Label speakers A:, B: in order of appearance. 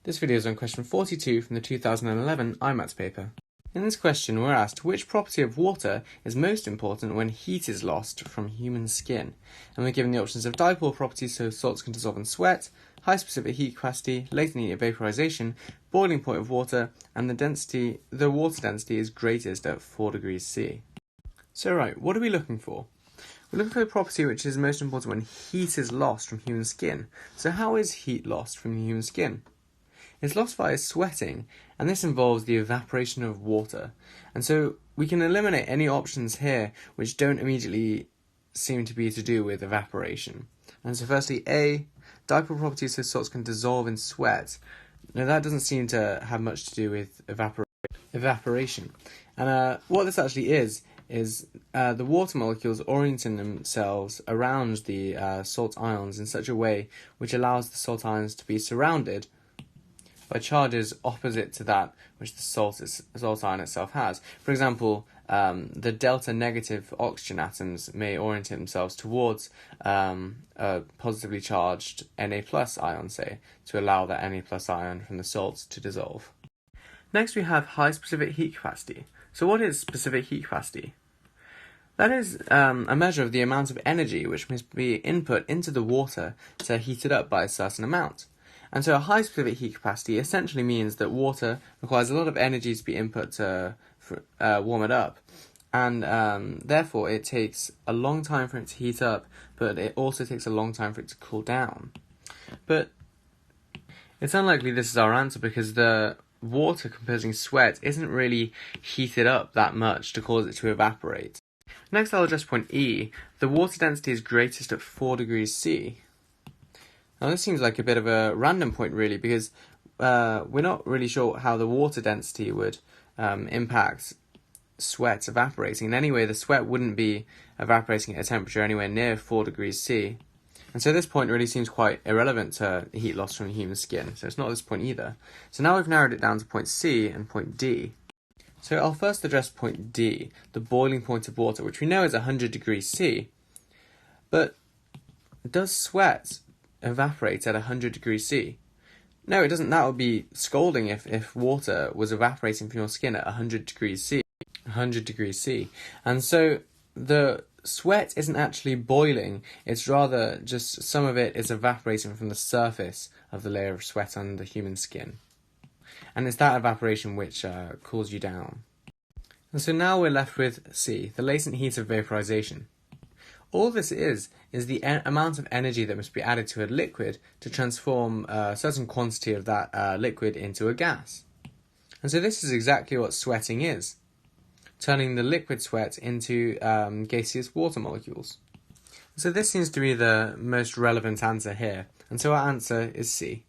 A: This video is on question 42 from the 2011 IMAT paper. In this question, we're asked which property of water is most important when heat is lost from human skin. And we're given the options of dipole properties, so salts can dissolve in sweat, high specific heat capacity, latent heat of vaporization, boiling point of water, and the water density is greatest at 4 degrees C. So right, what are we looking for? We're looking for the property which is most important when heat is lost from human skin. So how is heat lost from human skin? It's lost via sweating, and this involves the evaporation of water. And so we can eliminate any options here which don't immediately seem to be to do with evaporation. And so firstly, A, dipole properties so salts can dissolve in sweat. Now that doesn't seem to have much to do with evaporation. And what this actually is the water molecules orienting themselves around the salt ions in such a way which allows the salt ions to be surrounded by charges opposite to that which the salt ion itself has. For example, the delta negative oxygen atoms may orientate themselves towards a positively charged Na plus ion, say, to allow that Na plus ion from the salts to dissolve. Next we have high specific heat capacity. So what is specific heat capacity? That is a measure of the amount of energy which must be input into the water to heat it up by a certain amount. And so a high specific heat capacity essentially means that water requires a lot of energy to be input to warm it up. And therefore it takes a long time for it to heat up, but it also takes a long time for it to cool down. But it's unlikely this is our answer because the water composing sweat isn't really heated up that much to cause it to evaporate. Next I'll address point E. The water density is greatest at 4 degrees C. Now this seems like a bit of a random point really, because we're not really sure how the water density would impact sweat evaporating. And anyway, the sweat wouldn't be evaporating at a temperature anywhere near 4 degrees C. And so this point really seems quite irrelevant to heat loss from human skin, so it's not this point either. So now we've narrowed it down to point C and point D. So I'll first address point D, the boiling point of water, which we know is 100 degrees C. But does sweat evaporate at 100 degrees C? No, it doesn't. That would be scalding if water was evaporating from your skin at 100 degrees C. 100 degrees C. And so the sweat isn't actually boiling, it's rather just some of it is evaporating from the surface of the layer of sweat on the human skin. And it's that evaporation which cools you down. And so now we're left with C, the latent heat of vaporization. All this is the amount of energy that must be added to a liquid to transform a certain quantity of that liquid into a gas. And so this is exactly what sweating is, turning the liquid sweat into gaseous water molecules. So this seems to be the most relevant answer here, and so our answer is C.